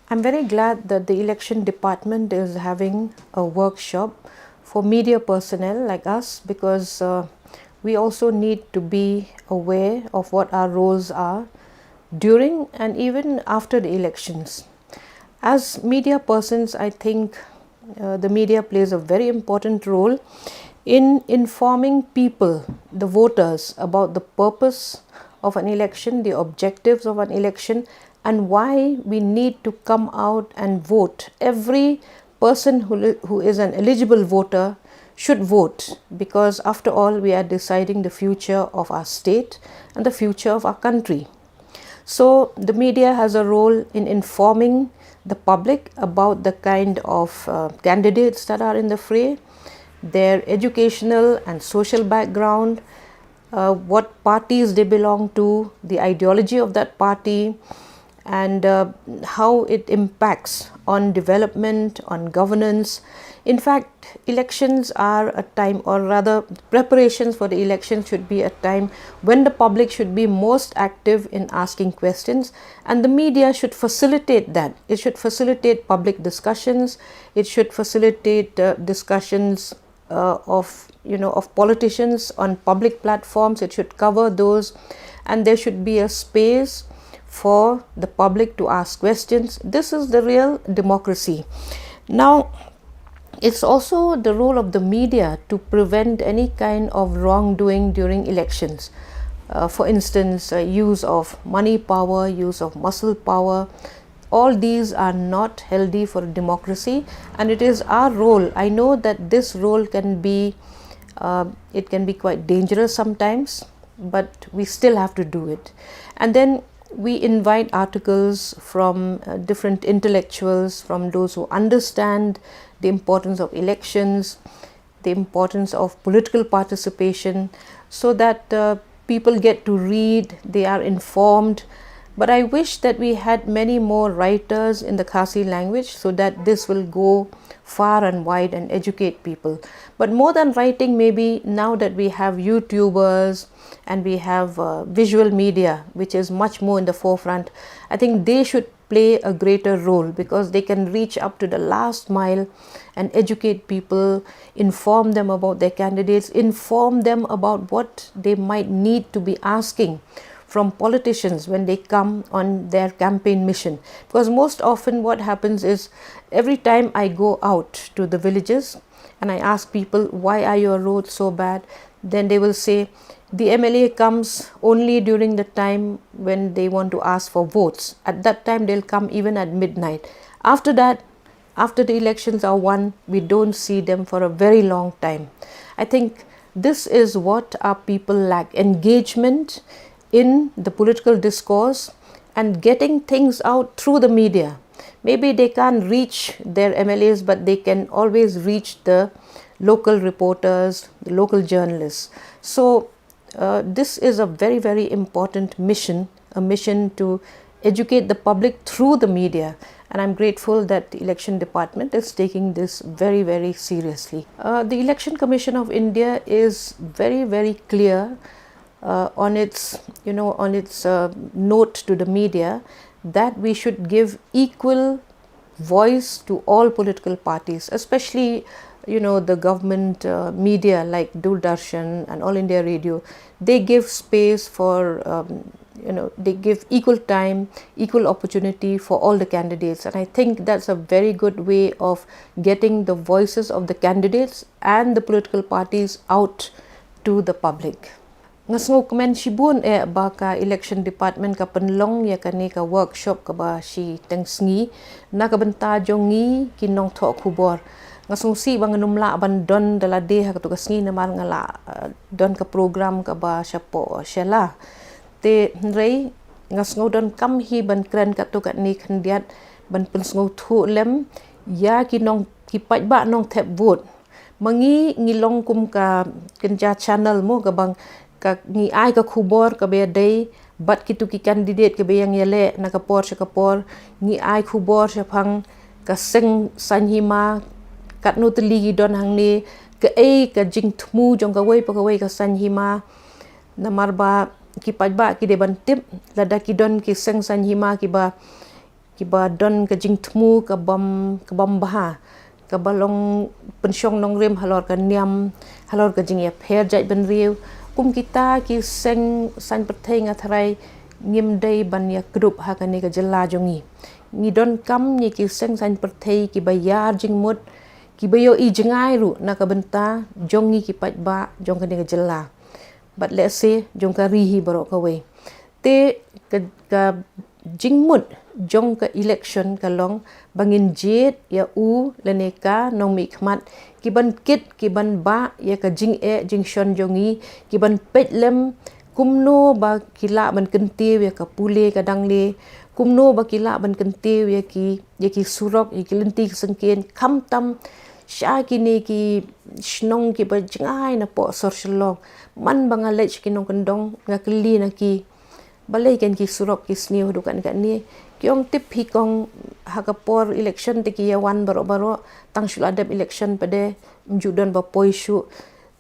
I'm very glad that the election department is having a workshop for media personnel like us, because we also need to be aware of what our roles are during and even after the elections. As media persons, I think the media plays a very important role in informing people, the voters, about the purpose of an election, the objectives of an election, and why we need to come out and vote. Every person who is an eligible voter should vote, because after all, we are deciding the future of our state and the future of our country. So the media has a role in informing the public about the kind of candidates that are in the fray, their educational and social background, what parties they belong to, the ideology of that party, and how it impacts on development, on governance. In fact, elections are a time, or rather preparations for the election should be a time when the public should be most active in asking questions, and the media should facilitate that. It should facilitate public discussions, it should facilitate discussions of politicians on public platforms. It should cover those, and there should be a space for the public to ask questions. This is the real democracy. Now, it's also the role of the media to prevent any kind of wrongdoing during elections. For instance, use of money power, use of muscle power. All these are not healthy for a democracy, and it is our role. I know that this role can be quite dangerous sometimes, but we still have to do it. And then we invite articles from different intellectuals, from those who understand the importance of elections, the importance of political participation, so that people get to read, they are informed. But I wish that we had many more writers in the Khasi language, so that this will go far and wide and educate people. But more than writing, maybe now that we have YouTubers and we have visual media, which is much more in the forefront, I think they should play a greater role, because they can reach up to the last mile and educate people, inform them about their candidates, inform them about what they might need to be asking from politicians when they come on their campaign mission. Because most often what happens is, every time I go out to the villages and I ask people, why are your roads so bad? Then they will say, the MLA comes only during the time when they want to ask for votes. At that time, they'll come even at midnight. After that, after the elections are won, we don't see them for a very long time. I think this is what our people lack: engagement in the political discourse and getting things out through the media. Maybe they can't reach their MLAs, but they can always reach the local reporters, the local journalists. So this is a very, very important mission, a mission to educate the public through the media. And I'm grateful that the election department is taking this very, very seriously. The Election Commission of India is very, very clear on its note to the media, that we should give equal voice to all political parties, especially the government media like Doordarshan and All India Radio. They give space for they give equal time, equal opportunity for all the candidates, and I think that's a very good way of getting the voices of the candidates and the political parties out to the public. Ngasngo komen shibun baka election department ka penlong ya kani ka workshop ka ba si tengsngi na ka benta jongi kinong thok khubor ngasong si bang numla ban don dala de ha to kasngi na mar ngala don ka program ka ba syapo syala te rei ngasngo don kam hi ban kren ka to ka ni khandiat ban pensngo thu lem ya kinong kipat ba nong thep vote mangi ngilong kum ka kenja channel mo ka bang ka ngi ai ka khubor ka be dei bat kitu ki candidate ka be yang yele na kapor sa kapor ngi ai khubor sa phang ka seng sanhima kat no tli don hang ni ka ka jing thmu jong ka wei pa ka wei ka sanhima na marba ki pajba ki de ban tip lada ki don ki seng sanhima ki ba kiba don ka jing tmu ka bam baha ka balong pensyong nong rim halor ka niam halor ka jing ya pher jai ben riu kum kita ki seng san perthai ngatharai ngim dei ban ya grup ha ka ni ka jela jongi ni don kam ni ki seng san perthai ki bayar jing mut ki bayo I jengai ru na ka benta jongi ki pat ba jong ka ni ka jela but let's say jong ka rihi barok ka we te ka jing mut jong ka election ka long bangin jet ya u leneka nong mi khmat ki ban kit ki ban ba ya ka jing jing shon jongi ki ban pet lem kumno ba kila ban kentiu ya ka pule ka dangle kumno ba kila ban kentiu ya ki surok ya ki lenti sengken kham tam sha kini ki snong ki ba jingai na po sorselong man bangalech ki nong kendong ngakli na ki balai kan ki surok ki sniu dukan kan ni kiong tip hi kong hakapor election te ki yawan baro tang shuladap election pade mjudan ba poishu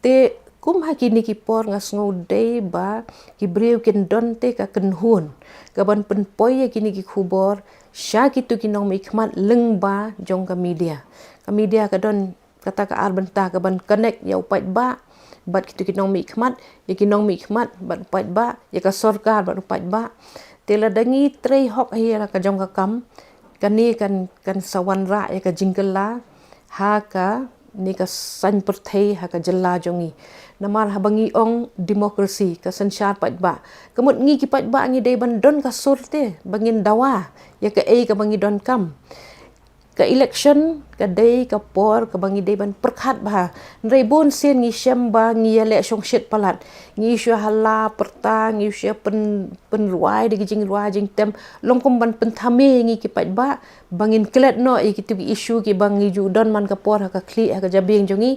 te kum hakini ki por ngas ngodei ba ki breu ken don te ka kenhun gaban pen poi kini ki khubor sha ki tu ki nong mi khmat leng ba jong ka media ka don kata ka ar benta ka ban connect ya upat ba bat kitu ki nong mi khmat ya ki nong mi khmat bat upat ba ya ka sarkar bat upat ba tela dangi trei hok hi la ka jong ka kam kani kan sawan ra ya ka jingkela ha ka ni ka san perthai ha ka jela jongi namar habangi ong demokrasi ka sansyar pat ba kamut ngi ki pat ba ngi dei ban don ka surte bangin dawa ya ka ka bangi don kam ka election ka dei ka por ka bangi dei ban perkhat ba rei bon sen ngi shem ba ngi le shong shit palat ngi shu hala perta ngi shu pen ruai de jing ruai jing tem longkom ban pen thame ngi ki pat ba bangin klet no ki tu issue ki bangi ju don man ka por ka kli ka jabing jongi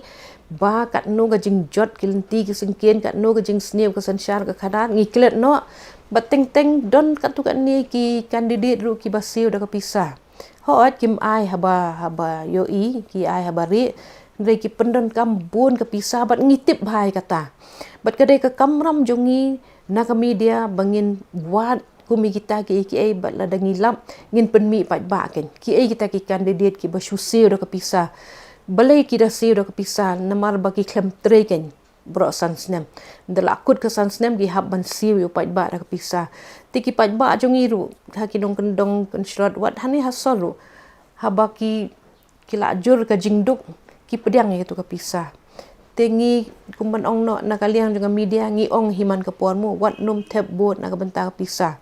ba kat no ka jing jot kilenti ki sengken kat no ka jing snew ka sansyar ka khadat ngi klet no bateng teng don kat tu kat ni ki candidate ru ki basiu da ka pisah hoat kim ai haba yo ki ai haba ri rei ki pendon kam bun ke pisah bat ngitip bhai kata bat kadai ka kamram jongi na ka media bangin wat kumi kita ki ai bat la dangi lap ngin penmi pat ba ken ki ai kita ki candidate ki ba susiu da ke pisah balai ki da siu da ke pisah namar bagi klem tre ken bro sansnem delakut ke sansnem gi hab ban siu yo pat ba da ke pisah tiki pat ba jongi ru ha ki dong kendong kan shrot wat hani hasoru haba ki lajur ka jingduk ki pedang ya tu ka pisah tengi kumban ong no na kaliang dengan media ngi ong himan ke pormu wat num tep bot na ka benta ka pisah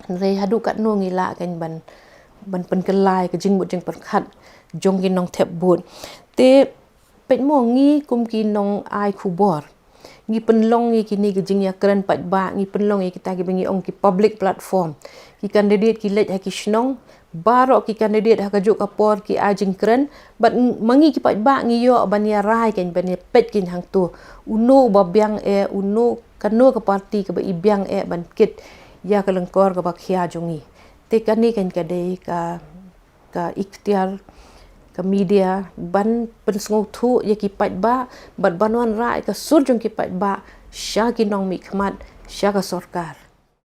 rei hadu kat no ngi la kan ban pen kelai ka jingbut jing perkhat jong ki nong tep bot te pet mo ngi kum ki nong ai khubor ngi penlong ngi kini ke jing ya keren pat ba ngi penlong ngi kita ki bengi ong ki public platform ki candidate ki let ha ki snong baro ki candidate ha ka juk kapor ki ajing keren bat mangi ki pat ba ngi yo ban ya rai ken ban ya pet kin hang tu uno ba biang uno kano ka parti ka ba ibiang ban kit ya ka lengkor ka ba khia jongi te kani ken ka dei ka ikhtiar ka media ban pensngau thu ya ki pat ba bat banwan rai ka sur jong ki pat ba sha ki nong mi khmat sha ka sarkar